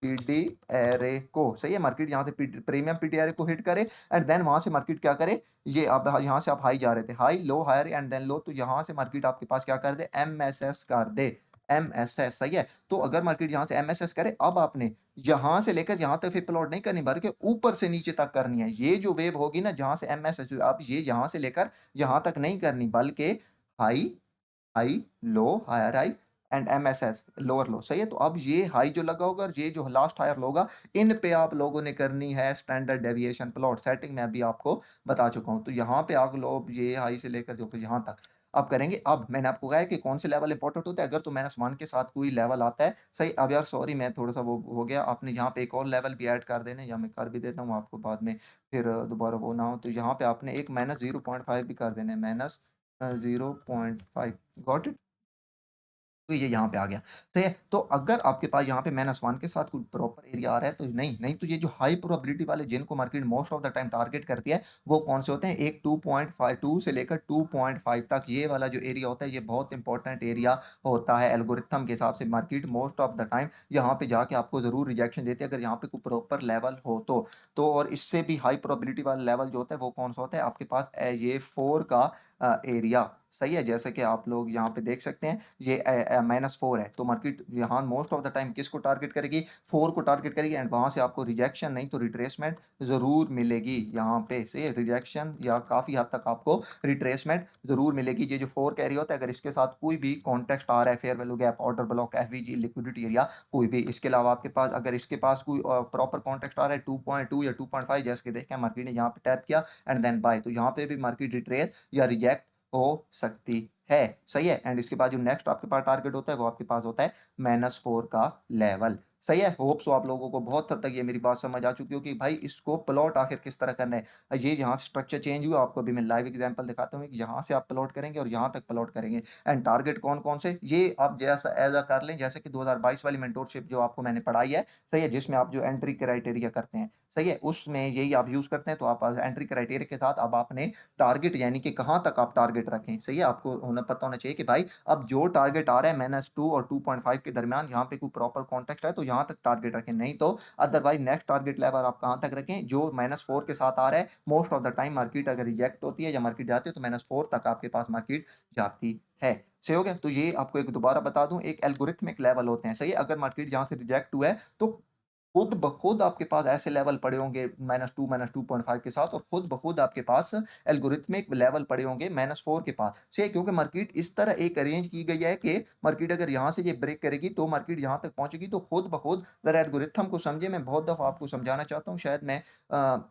पीडी एरे को, सही है, मार्केट यहाँ से प्रीमियम पीडी एरे को हिट करे एंड देन वहां से मार्केट क्या करे, ये अब यहाँ से आप हाई जा रहे थे, high low higher and then low, तो यहाँ से मार्केट आपके पास क्या कर दे, एमएसएस कर दे, एमएसएस, सही है। तो अगर मार्केट यहाँ से एमएसएस करे, अब आपने यहाँ से लेकर यहाँ तक फिर प्लॉट नहीं करनी, बल्कि ऊपर से नीचे तक करनी है। ये जो वेव होगी ना जहाँ से एमएसएस, आप ये यहाँ से लेकर यहाँ तक नहीं करनी, बल्कि high high low higher high and MSS lower low, सही है। तो अब ये हाई जो लगा होगा और ये जो लास्ट हायर होगा, इन पे आप लोगों ने करनी है स्टैंडर्ड डेविएशन प्लॉट सेटिंग, मैं अभी आपको बता चुका हूँ। तो यहाँ पे आप लोग ये हाई से लेकर जो फिर यहाँ तक अब करेंगे। अब मैंने आपको कहा है कि कौन से लेवल इंपॉर्टेंट होते हैं, अगर तो माइनस वन के साथ कोई लेवल आता है, सही। अब यार सॉरी, मैं थोड़ा सा वो हो गया, आपने यहाँ पे एक और लेवल भी ऐड कर देना, या मैं कर भी देता हूँ आपको बाद में, फिर दोबारा वो ना हो। तो यहाँ पे आपने एक -0.5 भी कर देना है, -0.5, गॉट इट। तो ये यहाँ पे आ गया, सही है। तो अगर आपके पास यहाँ पे -1 के साथ कोई प्रॉपर एरिया आ रहा है तो नहीं, नहीं तो ये जो हाई प्रोबेबिलिटी वाले जिनको market most of the time target करती है, वो कौन से होते हैं, एक 2.52 से लेकर 2.5 तक, ये वाला जो एरिया होता है ये बहुत इंपॉर्टेंट एरिया होता है। एल्गोरिथम के हिसाब से market most of the time यहाँ पे जाके आपको जरूर रिजेक्शन देती है, अगर यहाँ पे कोई प्रॉपर लेवल हो तो और इससे भी हाई प्रोबेबिलिटी वाला लेवल जो होता है वो कौन सा होता है आपके पास, ये 4 का एरिया, सही है। जैसे कि आप लोग यहाँ पे देख सकते हैं, ये -4 है, तो मार्केट यहाँ मोस्ट ऑफ द टाइम किसको टारगेट करेगी, 4 को टारगेट करेगी, एंड वहां से आपको रिजेक्शन नहीं तो रिट्रेसमेंट जरूर मिलेगी। यहाँ पे सही है, रिजेक्शन या काफी हद तक आपको रिट्रेसमेंट जरूर मिलेगी। ये जो 4 कैरी होता है, अगर इसके साथ कोई भी कॉन्टेक्स्ट आ रहा है, fair value gap, order block, FVG, liquidity area, कोई भी, इसके अलावा आपके पास अगर इसके पास कोई प्रॉपर कॉन्टेक्स्ट आ रहा है 2.2 या 2.5, जैसे कि देखें मार्केट ने यहाँ पे टैप किया एंड देन बाय, तो यहाँ पे भी मार्केट रिट्रेस या रिजेक्ट हो सकती है, सही है। एंड इसके बाद जो नेक्स्ट आपके पास टारगेट होता है वो आपके पास होता है -4 का लेवल, सही है। होप सो आप लोगों को बहुत हद तक ये मेरी बात समझ आ चुकी हो कि भाई इसको प्लॉट आखिर किस तरह करना है। ये यहाँ से स्ट्रक्चर चेंज हुआ, आपको अभी मैं लाइव एग्जांपल दिखाता हूँ कि यहाँ से आप प्लॉट करेंगे और यहाँ तक प्लॉट करेंगे, एंड टारगेट कौन कौन से, ये आप जैसा ऐसा कर लें जैसे कि 2022 वाली मेंटोरशिप जो आपको मैंने पढ़ाई है, सही है, जिसमें आप जो एंट्री क्राइटेरिया करते हैं, सही है, उसमें यही आप यूज करते हैं। तो आप एंट्री क्राइटेरिया के साथ अब आपने टारगेट यानी कि कहाँ तक आप टारगेट रखें, सही है, आपको होना पता होना चाहिए कि भाई अब जो टारगेट आ रहा है -2 और 2.5 के दरमियान, यहाँ पे कोई प्रॉपर कॉन्टेक्स्ट है तो यहाँ तक टारगेट रखें, नहीं तो अदरवाइज नेक्स्ट टारगेट लेवल आप कहाँ तक रखें, जो -4 के साथ आ रहा है। Most of the time market अगर रिजेक्ट होती है या मार्केट जाती है तो -4 तक आपके पास मार्केट जाती है, सही हो गया। तो ये आपको एक दोबारा बता दूं, एक एल्गोरिथमिक लेवल होते हैं, सही है। अगर मार्केट यहाँ से रिजेक्ट हुआ है तो खुद ब खुद आपके पास ऐसे लेवल पड़े होंगे -2 -2.5 के साथ, और खुद ब खुद आपके पास एल्गोरिथमिक लेवल पड़े होंगे -4 के पास, से क्योंकि मार्केट इस तरह एक अरेंज की गई है कि मार्केट अगर यहाँ से ये ब्रेक करेगी तो मार्केट यहाँ तक पहुंचेगी। तो खुद ब खुद ज़रा एल्गोरिथम को समझे, मैं बहुत दफ़ा आपको समझाना चाहता हूँ, शायद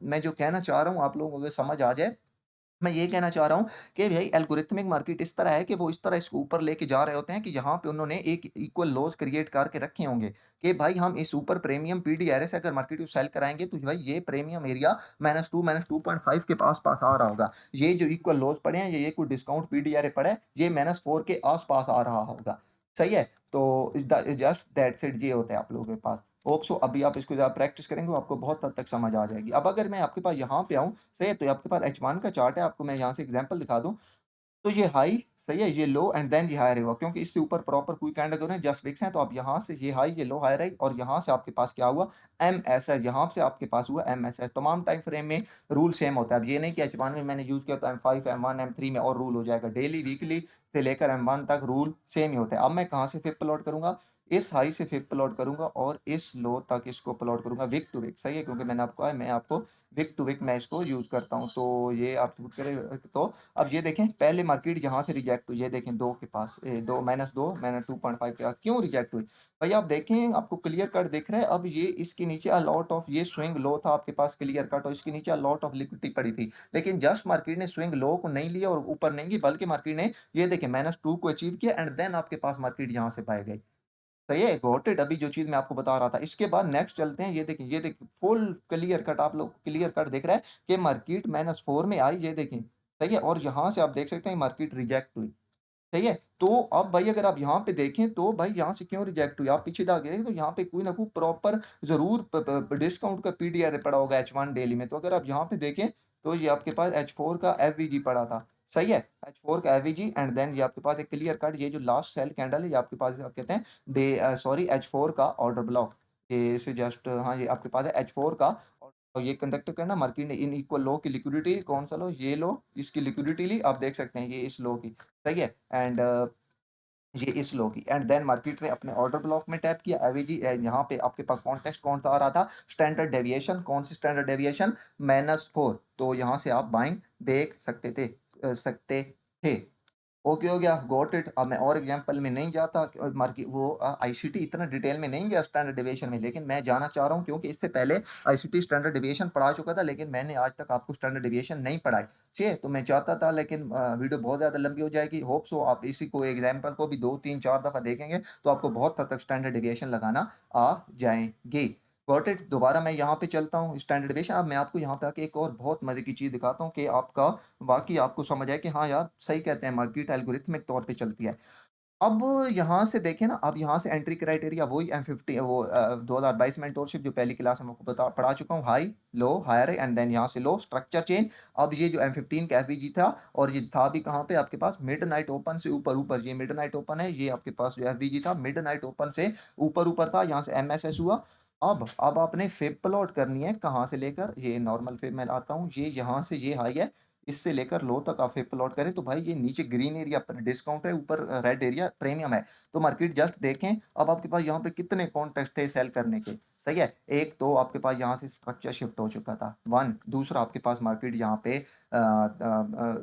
मैं जो कहना चाह रहा हूँ आप लोगों को समझ आ जाए। मैं ये कहना चाह रहा हूँ कि भई एल्गोरिथमिक मार्केट इस तरह है कि वो इस तरह इसको ऊपर लेके जा रहे होते हैं कि यहाँ पे उन्होंने एक इक्वल लॉस क्रिएट करके रखे होंगे कि भाई हम इस ऊपर प्रीमियम पीडीआरए से अगर मार्केट को सेल कराएँगे तो भाई ये प्रीमियम एरिया -2 -2.5 के पास-पास आ रहा होगा। ये जो इक्वल लॉस पड़े हैं, ये कोई डिस्काउंट पीडीआरए पड़ा है, ये -4 के आस-पास आ रहा होगा। सही है? तो जस्ट दैट्स इट, ये होता है आप लोगों के पास। होप सो अभी आप इसको ज़्यादा प्रैक्टिस करेंगे, आपको बहुत हद तक समझ आ जाएगी। अब अगर मैं आपके पास यहाँ पे आऊँ, सही है, तो ये आपके पास H1 का चार्ट है, आपको मैं यहाँ से एग्जांपल दिखा दूँ। तो ये हाई, सही है, ये लो एंड देन ये हायर होगा, क्योंकि इससे ऊपर प्रॉपर कोई कैंडल अगर है जस्ट विक्स हैं, तो आप यहाँ से ये हाई, ये लो, हायर है, और यहाँ से आपके पास क्या हुआ, एमएसएस, यहाँ से आपके पास हुआ एमएसएस। तमाम टाइम फ्रेम में रूल सेम होता है। अब ये नहीं कि H1 में मैंने यूज़ किया तो M5, M1, M3 में और रूल हो जाएगा। डेली, वीकली से लेकर M1 तक रूल सेम ही होता है। अब मैं कहाँ से फिर प्लॉट करूँगा, इस हाई से फिर प्लॉट करूँगा और इस लो तक इसको प्लॉट करूँगा विक टू विक, सही है, क्योंकि मैंने आपको कहा है मैं आपको विक टू विक मैं इसको यूज़ करता हूँ। तो ये आप करें तो अब ये देखें, पहले मार्केट यहाँ से रिजेक्ट हुई, ये देखें 2 के पास, 2 -2 -2.5 के क्यों रिजेक्ट हुई? भाई आप देखें, आपको क्लियर कट दिख रहा है। अब ये इसके नीचे अलॉट ऑफ, ये स्विंग लो था आपके पास क्लियर कट, और इसके नीचे अलॉट ऑफ लिक्विडिटी पड़ी थी। लेकिन जस्ट मार्केट ने स्विंग लो को नहीं लिया और ऊपर नहीं गई, बल्कि मार्केट ने ये देखें -2 को अचीव किया एंड देन आपके पास मार्केट यहाँ से पाई गई। सही है, गॉट इट। अभी जो चीज़ मैं आपको बता रहा था, इसके बाद नेक्स्ट चलते हैं। ये देखिए फुल क्लियर कट, आप लोग क्लियर कट दिख रहा है कि मार्केट -4 में आई, ये देखें, सही है, और यहाँ से आप देख सकते हैं मार्केट रिजेक्ट हुई, सही है। तो अब भाई अगर आप यहाँ पे देखें तो भाई यहाँ से क्यों रिजेक्ट हुई, आप पीछे जाके देखें तो यहाँ पे कोई ना कोई प्रॉपर ज़रूर डिस्काउंट का पीडीआर पड़ा होगा H1 डेली में। तो अगर आप यहाँ पे देखें तो ये आपके पास H4 का एफवीजी पड़ा था, सही है, H4 का एफवीजी एंड देन ये आपके पास एक क्लियर कट, ये जो लास्ट सेल कैंडल है, ये आपके पास आप कहते हैं H4 का ऑर्डर ब्लॉक। ये से जस्ट हाँ, ये आपके पास है H4 का और ये कंडक्ट करना मार्केट ने इन इक्वल लो की लिक्विडिटी कौन सा लो? ये लो, इसकी लिक्विडिटी ली, आप देख सकते हैं ये इस लो की, सही है? एंड ये इस लो की एंड देन मार्केट ने अपने ऑर्डर ब्लॉक में टैप किया एवीजी एंड यहाँ पे आपके पास कॉन्टेक्स्ट कौन सा आ रहा था? स्टैंडर्ड डेविएशन, कौन सी स्टैंडर्ड डेविएशन? -4। तो यहाँ से आप बाइंग देख सकते थे। ओके हो गया, गॉट इट। अब मैं और एग्जांपल में नहीं जाता मार्केट वो आईसीटी इतना डिटेल में नहीं गया स्टैंडर्ड डेविएशन में, लेकिन मैं जाना चाह रहा हूँ क्योंकि इससे पहले आईसीटी स्टैंडर्ड डेविएशन पढ़ा चुका था, लेकिन मैंने आज तक आपको स्टैंडर्ड डेविएशन नहीं पढ़ाई। ठीक है, तो मैं चाहता था लेकिन वीडियो बहुत ज़्यादा लंबी हो जाएगी। होप सो आप इसी को एग्जाम्पल को भी 2 3 4 दफ़ा देखेंगे तो आपको बहुत हद तक स्टैंडर्ड डेविएशन लगाना आ जाएंगे। Got it. दोबारा मैं यहाँ पे चलता हूँ स्टैंडर्ड डेविएशन। अब मैं आपको यहाँ पे आके एक और बहुत मजे की चीज़ दिखाता हूँ कि आपका वाक़ई आपको समझ आए कि हाँ यार, सही कहते हैं मार्केट एल्गोरिथमिक तौर पे चलती है। अब यहाँ से देखें ना, अब यहाँ से एंट्री क्राइटेरिया वही M50 वो 2022 मेंटोरशिप जो पहली क्लास में आपको पढ़ा चुका हूँ, high, low, higher and then यहाँ से लो स्ट्रक्चर चेंज। अब ये जो M15 का एफवीजी था और ये था भी कहाँ पे आपके पास? मिडनाइट ओपन से ऊपर-ऊपर, ये मिडनाइट ओपन है, ये आपके पास जो एफवीजी था मिडनाइट ओपन से ऊपर-ऊपर था, यहाँ से एमएसएस हुआ। अब आपने फिब प्लॉट करनी है कहाँ से लेकर, ये नॉर्मल फिब मैं लाता हूँ, ये यहाँ से ये हाई है, इससे लेकर लो तक आप फिब प्लॉट करें तो भाई ये नीचे ग्रीन एरिया पर डिस्काउंट है, ऊपर रेड एरिया प्रीमियम है। तो मार्केट जस्ट देखें, अब आपके पास यहाँ पे कितने कॉन्टेक्ट थे सेल करने के, सही है? एक तो आपके पास यहाँ से स्ट्रक्चर शिफ्ट हो चुका था, वन। दूसरा आपके पास मार्केट यहाँ पे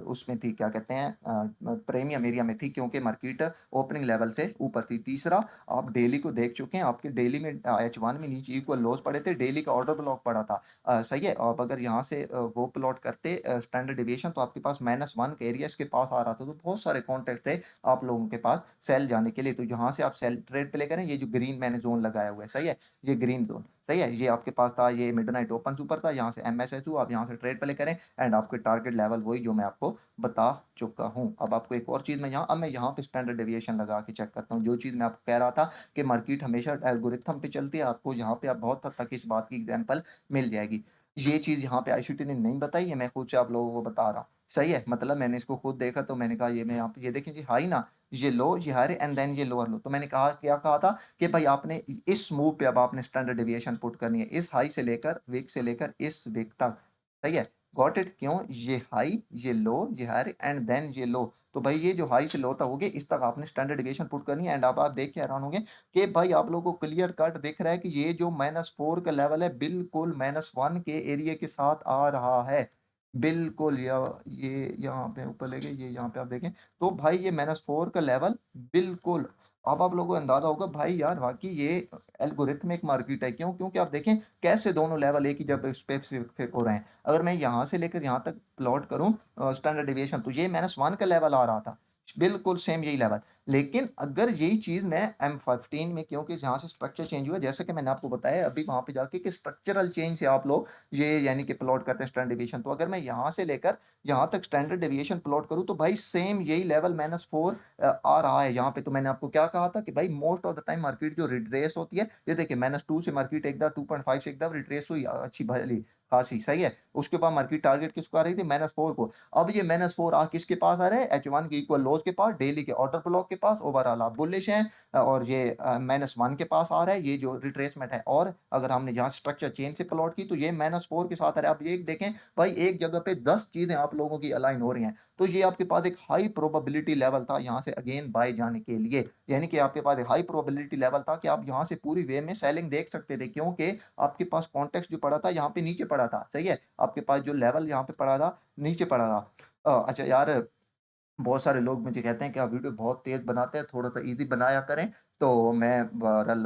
उसमें थी, क्या कहते हैं, प्रीमियम एरिया में थी क्योंकि मार्केट ओपनिंग लेवल से ऊपर थी। तीसरा, आप डेली को देख चुके हैं, आपके डेली में H1 में नीचे इक्वल लॉस पड़े थे, डेली का ऑर्डर ब्लॉक पड़ा था। सही है? अब अगर यहाँ से वो प्लॉट करते स्टैंडर्ड डेविएशन तो आपके पास -1 का एरिया इसके पास आ रहा था, तो बहुत सारे कॉन्टेक्ट थे आप लोगों के पास सेल जाने के लिए। तो यहाँ से आप सेल ट्रेड प्ले करें, ये जो ग्रीन मैंने जोन लगाया हुआ है, सही है? ये ग्रीन जोन, सही है? ये आपके पास था, ये मिडनाइट ओपन ऊपर था, यहाँ से एमएसएच हुआ, आप यहाँ से ट्रेड प्ले करें एंड आपके टारगेट लेवल वही जो मैं आपको बता चुका हूँ। अब आपको एक और चीज़ मैं यहाँ पे स्टैंडर्ड डेविएशन लगा के चेक करता हूँ, जो चीज़ मैं आपको कह रहा था कि मार्केट हमेशा एल्गोरिथम पे चलती है, आपको यहाँ पे आप बहुत हद तक इस बात की एग्जांपल मिल जाएगी। ये चीज़ यहाँ पे आईसीटी ने नहीं बताई है, मैं खुद से आप लोगों को बता रहा हूँ, सही है? मतलब मैंने इसको खुद देखा तो मैंने कहा ये मैं यहाँ पे ये देखें जी हाई ना, ये लो, ये हाई एंड देन ये लोअर लो। तो मैंने कहा क्या कहा था कि भाई आपने इस मूव पे अब आपने स्टैंडर्ड डेविएशन पुट करनी है, इस हाई से लेकर विक से लेकर इस विक तक, सही है? Got it? क्यों? ये हाई, ये लो, ये हाई एंड देन ये लो। तो भाई ये जो हाई से लो तक हो गए, इस तक आपने स्टैंडर्ड डेविएशन पुट करनी है एंड अब आप देख के हैरान होंगे कि भाई आप लोगों को क्लियर कट दिख रहा है कि ये जो -4 का लेवल है बिल्कुल -1 के एरिया के साथ आ रहा है। बिल्कुल ये यहाँ पे ऊपर ले गए, ये यहाँ पे आप देखें, तो भाई ये -4 का लेवल बिल्कुल। अब आप लोगों को अंदाज़ा होगा भाई यार वाक़ई ये एल्गोरिथमिक मार्केट है। क्यों? क्योंकि आप देखें कैसे दोनों लेवल एक ही जगह स्पेसिफिक हो रहे हैं। अगर मैं यहाँ से लेकर यहाँ तक प्लॉट करूँ स्टैंडर्ड डेविएशन तो ये -1 का लेवल आ रहा था। बिल्कुल सेम यही लेवल। लेकिन अगर यही चीज़ मैं M15 में, क्योंकि जहाँ से स्ट्रक्चर चेंज हुआ है, जैसे कि मैंने आपको बताया अभी वहाँ पे जाके कि स्ट्रक्चरल चेंज से आप लोग ये यानी कि प्लॉट करते हैं स्टैंडर्ड डेविएशन। तो अगर मैं यहाँ से लेकर यहाँ तक स्टैंडर्ड डेविएशन प्लॉट करूँ तो भाई सेम यही लेवल -4 आ रहा है यहाँ पे। तो मैंने आपको क्या कहा था कि भाई most of the time market जो रिट्रेस होती है, ये देखिए -2 से मार्केट एक दफ़ा 2.5 से एक दफ़ा रिट्रेस हुई अच्छी भली खासी, सही है? उसके बाद मार्केट टारगेट किसको आ रही थी? -4 को। अब ये -4 किसके पास आ रहे हैं? H1 के इक्वल लोज के पास, डेली के ऑर्डर ब्लॉक के पास, ओवरऑल आप बुलिश हैं और ये -1 के पास आ रहा है, ये जो रिट्रेसमेंट है। और अगर हमने यहाँ स्ट्रक्चर चेंज से प्लॉट की तो ये -4 के साथ आ रहा है। अब ये देखें भाई एक जगह पे 10 चीज़ें आप लोगों की अलाइन हो रही हैं। तो ये आपके पास एक हाई प्रोबेबिलिटी लेवल था यहाँ से अगेन बाय जाने के लिए। यानी कि आपके पास एक हाई प्रोबेबिलिटी लेवल था कि आप यहाँ से पूरी वे में सेलिंग देख सकते थे, क्योंकि आपके पास कॉन्टेक्स्ट जो पड़ा था यहाँ पे नीचे पड़ा था, सही है? आपके पास जो लेवल यहाँ पे पड़ा था, नीचे पड़ा था। अच्छा यार, बहुत सारे लोग मुझे कहते हैं कि आप वीडियो बहुत तेज़ बनाते हैं, थोड़ा-सा ईज़ी बनाया करें। तो मैं बहरहाल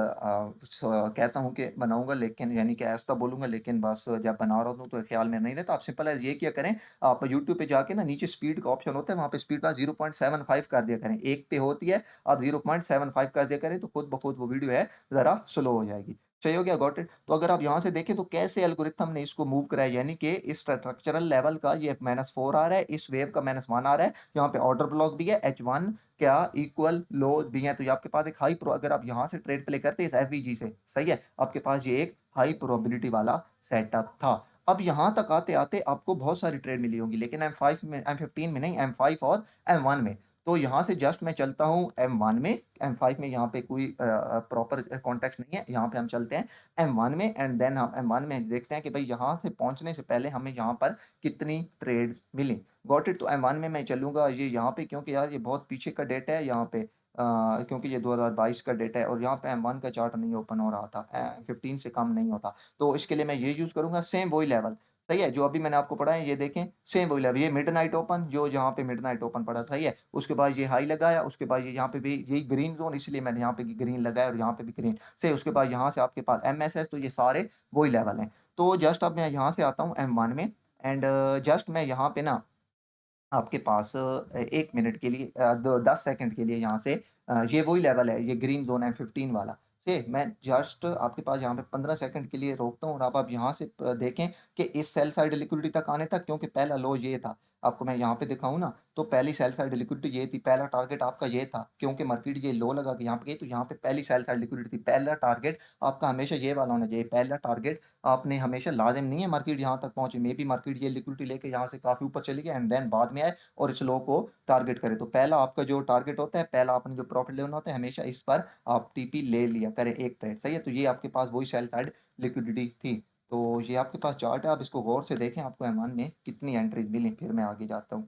कहता हूँ कि बनाऊँगा, लेकिन यानी कि ऐसा बोलूँगा, लेकिन बस जब बना रहा होता हूँ तो ख़्याल में नहीं रहता। आप सिंपल एज़ ये किया करें, आप यूट्यूब पे जाके ना नीचे स्पीड का ऑप्शन होता है, वहाँ पे स्पीड का 0.75 कर दिया करें। 1 पे होती है, आप 0.75 कर दिया करें तो खुद ब खुद वो वीडियो है ज़रा स्लो हो जाएगी। सही हो गया? Got it? तो अगर आप यहाँ से देखें तो कैसे एल्गोरिथम ने इसको मूव करा है, यानी कि इस स्ट्रक्चरल लेवल का ये -4 आ रहा है, इस वेव का -1 आ रहा है, यहाँ पे ऑर्डर ब्लॉक भी है, H1 क्या इक्वल लो भी है, तो ये आपके पास एक हाई प्रो अगर आप यहाँ से ट्रेड प्ले करते हैं इस एफवीजी से, सही है? आपके पास ये एक हाई प्रोबेबिलिटी वाला सेटअप था। अब यहाँ तक आते-आते आपको बहुत सारी ट्रेड मिली होंगी, लेकिन M5 में, M15 में नहीं, M5 और M1 में। तो यहाँ से जस्ट मैं चलता हूँ M1 में, M5 में यहाँ पे कोई प्रॉपर कॉन्टेक्स्ट नहीं है, यहाँ पे हम चलते हैं M1 में एंड देन हम M1 में देखते हैं कि भाई यहाँ से पहुँचने से पहले हमें यहाँ पर कितनी ट्रेड्स मिली। Got it. तो M1 में मैं चलूँगा ये यहाँ पे, क्योंकि यार ये बहुत पीछे का डेटा है यहाँ पे, क्योंकि ये 2022 का डेटा है और यहाँ पे M1 का चार्ट नहीं ओपन हो रहा था, 15 से कम नहीं होता। तो इसके लिए मैं ये यूज़ करूँगा, सेम वही लेवल, सही है, जो अभी मैंने आपको पढ़ा है, ये देखें सेम वही लेवल, ये मिडनाइट ओपन, जो यहाँ पे मिडनाइट ओपन पड़ा था, सही है। उसके बाद ये हाई लगाया, उसके बाद ये यहाँ पे भी यही ग्रीन जोन, इसलिए मैंने यहाँ पे ग्रीन लगाया और यहाँ पे भी ग्रीन से, उसके बाद यहाँ से आपके पास MSS, तो ये सारे वही लेवल हैं। तो जस्ट अब मैं यहाँ से आता हूँ M1 में एंड जस्ट मैं यहाँ पे ना आपके पास 1 मिनट के लिए, 10 सेकंड के लिए यहाँ से, ये वही लेवल है, ये ग्रीन ज़ोन है 15 वाला। से मैं जस्ट आपके पास यहाँ पे 15 सेकंड के लिए रोकता हूँ और अब आप यहाँ से देखें कि इस सेल साइड लिक्विडिटी तक आने तक, क्योंकि पहला लो ये था, आपको मैं यहाँ पे दिखाऊँ ना, तो पहली सेल साइड लिक्विडिटी ये थी, पहला टारगेट आपका ये था, क्योंकि मार्केट ये लो लगा के यहाँ पे गई, तो यहाँ पे पहली सेल साइड लिक्विडिटी थी। पहला टारगेट आपका हमेशा ये वाला होना चाहिए, पहला टारगेट आपने हमेशा, लाजिम नहीं है मार्केट यहाँ तक पहुंचे, मे बी मार्केट ये लिक्विडिटी लेके यहाँ से काफ़ी ऊपर चली गई एंड देन बाद में आए और इस लो को टारगेट करे। तो पहला आपका जो टारगेट होता है, पहला आपने जो प्रॉफिट लेना होता है, हमेशा इस पर आप टीपी ले लिया करें एक ट्रेड, सही है। तो ये आपके पास वही सेल साइड लिक्विडिटी थी। तो ये आपके पास चार्ट है, आप इसको गौर से देखें, आपको एमान में कितनी एंट्रीज मिली, फिर मैं आगे जाता हूँ।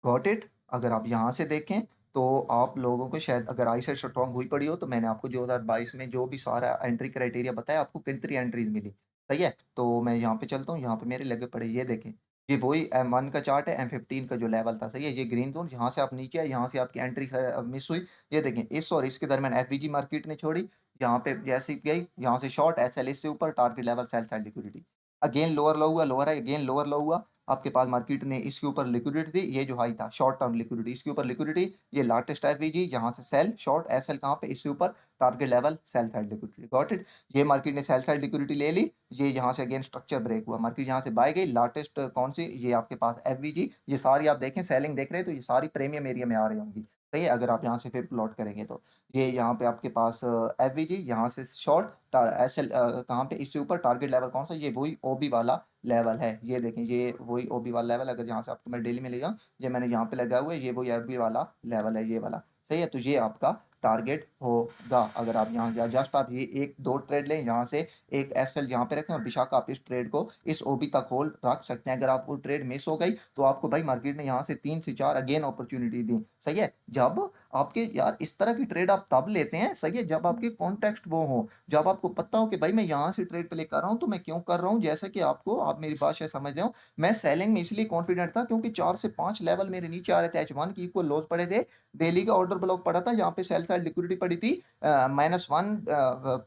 Got it. अगर आप यहाँ से देखें तो आप लोगों को शायद, अगर आई सेट स्ट्रॉन्ग हुई पड़ी हो, तो मैंने आपको 2022 में जो भी सारा एंट्री क्राइटेरिया बताया, आपको कितनी एंट्रीज मिली, सही है। तो मैं यहाँ पे चलता हूँ, यहाँ पे मेरे लगे पड़े, ये देखें, ये वही M1 का चार्ट है, M15 का जो लेवल था, सही है, ये ग्रीन जोन, यहाँ से आप नीचे आए, यहाँ से आपकी एंट्री मिस हुई। ये देखें, इस और इसके दरमियान FVG मार्केट ने छोड़ी, यहाँ पे जैसे ही गई, यहाँ से शॉर्ट SL, इससे ऊपर target level sell side liquidity, again lower लो हुआ, लोअर है, अगेन लोअर लो हुआ, आपके पास मार्केट ने इसके ऊपर लिक्विडिटी थी, ये जो हाई था शॉर्ट टर्म लिक्विडिटी, इसके ऊपर लिक्विडिटी, ये लार्जेस्ट FVG, यहाँ से सेल शॉर्ट SL कहाँ पे, इसके ऊपर target level sell side liquidity, got it. ये मार्केट ने सेल साइड लिक्विडिटी ले ली, ये यहाँ से अगेन स्ट्रक्चर ब्रेक हुआ, मार्केट यहाँ से बाय गई, लार्जेस्ट कौन सी, ये आपके पास FVG, ये सारी आप देखें सेलिंग देख रहे हैं, तो ये सारी प्रीमियम एरिया में आ रही होंगी, सही है। अगर आप यहाँ से फिर प्लॉट करेंगे तो ये यहाँ पे आपके पास FVG, यहाँ से शॉर्ट SL कहाँ पे, इससे ऊपर टारगेट लेवल कौन सा, ये वही OB वाला लेवल है, ये देखें, ये वही OB वाला लेवल, अगर यहाँ से आपको मैं डेली में ले जाऊँ, ये मैंने यहाँ पे लगा हुआ है, ये वही FB वाला लेवल है, ये वाला, सही है। तो ये आपका टारगेट होगा। अगर आप यहाँ जस्ट आप ये एक दो ट्रेड लें, यहाँ से एक SL यहाँ पे रखें और बेशक आप इस ट्रेड को इस OB तक होल्ड रख सकते हैं। अगर आप वो ट्रेड मिस हो गई, तो आपको भाई मार्केट ने यहाँ से 3 से 4 अगेन अपॉर्चुनिटी दी, सही है। जब आपके यार इस तरह की ट्रेड आप तब लेते हैं, सही है, जब आपके कॉन्टेक्स्ट वो हो, जब आपको पता हो कि भाई मैं यहाँ से ट्रेड प्ले कर रहा हूँ, तो मैं क्यों कर रहा हूँ, जैसे कि आपको, आप मेरी बात शायद समझ रहे हो, मैं सेलिंग में इसलिए कॉन्फिडेंट था क्योंकि 4 से 5 लेवल मेरे नीचे आ रहे थे, H1 की इक्वल लोज पड़े थे, डेली का ऑर्डर ब्लॉक पड़ा था, यहाँ पे सेल साइड लिक्विडिटी पड़ी थी, -1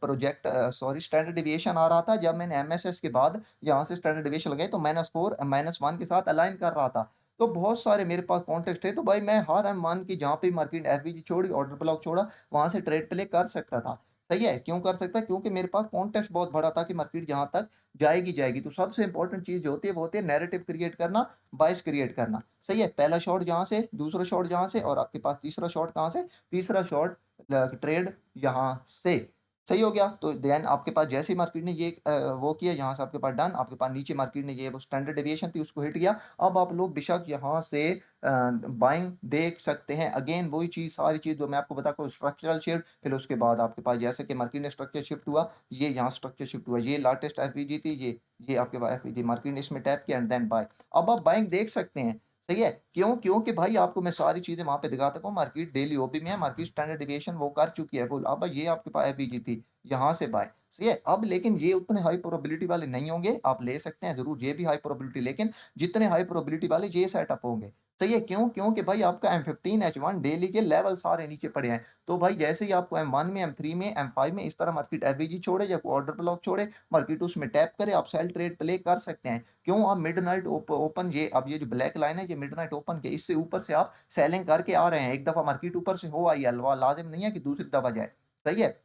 प्रोजेक्ट सॉरी स्टैंडर्ड डिविएशन आ रहा था, जब मैंने MSS के बाद यहाँ से स्टैंडर्ड डिविएशन लगाई, तो -4 -1 के साथ अलाइन कर रहा था। तो बहुत सारे मेरे पास कॉन्टेक्ट थे, तो भाई मैं हर अनुमान की, जहाँ पे मार्केट FVG छोड़ी, ऑर्डर ब्लॉक छोड़ा, वहां से ट्रेड प्ले कर सकता था, सही है। क्यों कर सकता है, क्योंकि मेरे पास कॉन्टेक्स्ट बहुत बड़ा था कि मार्केट जहाँ तक जाएगी जाएगी। तो सबसे इंपॉर्टेंट चीज जो होती है वो होती है नैरेटिव क्रिएट करना, बायस क्रिएट करना, सही है। पहला शॉट जहाँ से, दूसरा शॉट जहाँ से, और आपके पास तीसरा शॉट कहाँ से, तीसरा शॉट ट्रेड यहाँ से, सही हो गया। तो देन आपके पास जैसे ही मार्केट ने ये वो किया, यहाँ से आपके पास डन, आपके पास नीचे मार्केट ने ये वो स्टैंडर्ड डेविएशन थी उसको हिट किया। अब आप लोग बेशक यहाँ से बाइंग देख सकते हैं, अगेन वही चीज़, सारी चीज़ जो मैं आपको बता को, स्ट्रक्चरल शिफ्ट, फिर उसके बाद आपके पास जैसे कि मार्केट ने स्ट्रक्चर शिफ्ट हुआ, ये यहाँ स्ट्रक्चर शिफ्ट हुआ, ये लार्जेस्ट FVG थी, ये आपके पास FVG, मार्केट ने इसमें टैप किया एंड देन बाय। अब आप बाइंग देख सकते हैं, सही है। क्यों, क्योंकि भाई आपको मैं सारी चीजें वहां पे दिखा सकता हूँ, मार्केट डेली OB में है, मार्केट स्टैंडर्ड डिविएशन वो कर चुकी है फुल, अब ये आपके पास FVG थी, यहाँ से बाय, सही है। अब लेकिन ये उतने हाई प्रोबेबिलिटी वाले नहीं होंगे, आप ले सकते हैं जरूर, ये भी हाई प्रोबेबिलिटी, लेकिन जितने हाई प्रोबेबिलिटी वाले ये सेटअप होंगे, सही है। क्यों, क्योंकि भाई आपका M15 H1 डेली के लेवल सारे नीचे पड़े हैं। तो भाई जैसे ही आपको M1 में, M3 में, M5 में इस तरह मार्केट FVG छोड़े या ऑर्डर ब्लॉक छोड़े, मार्केट उसमें टैप करे, आप सेल ट्रेड प्ले कर सकते हैं। क्यों, आप मिडनाइट ओपन, ये अब ये जो ब्लैक लाइन है, ये मिडनाइट ओपन के इससे ऊपर से आप सेलिंग करके आ रहे हैं, एक दफा मार्केट ऊपर से हो आई है, लाजिम नहीं है कि दूसरी दफा जाए, सही है।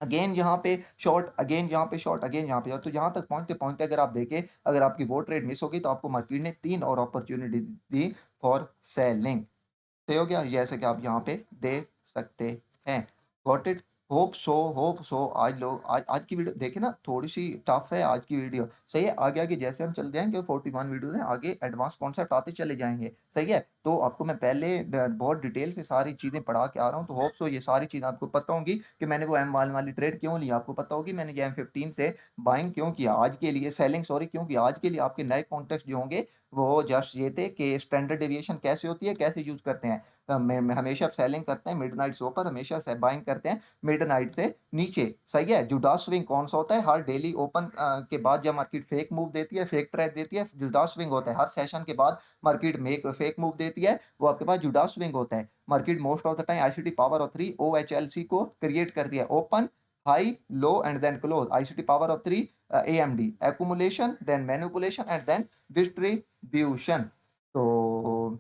अगेन यहाँ पे शॉर्ट, अगेन यहाँ पे शॉर्ट, अगेन यहाँ पे शॉर्ट, तो यहाँ तक पहुंचते पहुंचते अगर आप देखें, अगर आपकी वो ट्रेड मिस हो गई, तो आपको मार्केट ने 3 और अपॉर्चुनिटी दी फॉर सेलिंग, सही हो गया, जैसे कि आप यहाँ पे देख सकते हैं। गॉट इट, होप सो आज लोग आज आज की वीडियो देखे ना, थोड़ी-सी टफ है आज की वीडियो, सही है? आगे-आगे जैसे हम चल जाएँगे 41 वीडियोज़ हैं, आगे एडवांस कॉन्सेप्ट आते चले जाएँगे, सही है? तो आपको मैं पहले बहुत डिटेल से सारी चीज़ें पढ़ा के आ रहा हूँ, तो होप सो ये सारी चीज़ें आपको पता होंगी कि मैंने वो एम1 वाली ट्रेड क्यों ली, आपको पता होगी मैंने ये एम15 से बाइंग क्यों किया, आज के लिए सेलिंग सॉरी क्यों किया। आज के लिए आपके नए कॉन्टेक्स्ट जो होंगे, वो जस्ट ये थे कि स्टैंडर्ड डेविएशन कैसे होती है, कैसे यूज़ करते हैं। मैं हमेशा सेलिंग करते हैं मिडनाइट लो पर, हमेशा से बाइंग करते हैं मिडनाइट से नीचे, सही है? जुडास स्विंग कौन-सा होता है? हर डेली ओपन के बाद जब मार्केट फेक मूव देती है, फेक ट्रेड देती है, जुडास स्विंग होता है। हर सेशन के बाद मार्केट मेक फेक मूव देती है, वो आपके पास जुडास स्विंग होता है। Market most of the time ICT power of 3 OHLC को क्रिएट करती है। Open, high, low and then close. ICT power of 3 AMD, accumulation, then manipulation and then distribution. तो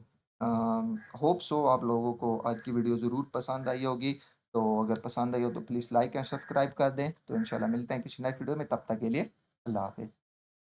होप सो आप लोगों को आज की वीडियो ज़रूर पसंद आई होगी। तो अगर पसंद आई हो तो प्लीज़ लाइक एंड सब्सक्राइब कर दें। तो इंशाल्लाह मिलते हैं किसी नेक्स्ट वीडियो में, तब तक के लिए अल्लाह हाफ़िज़।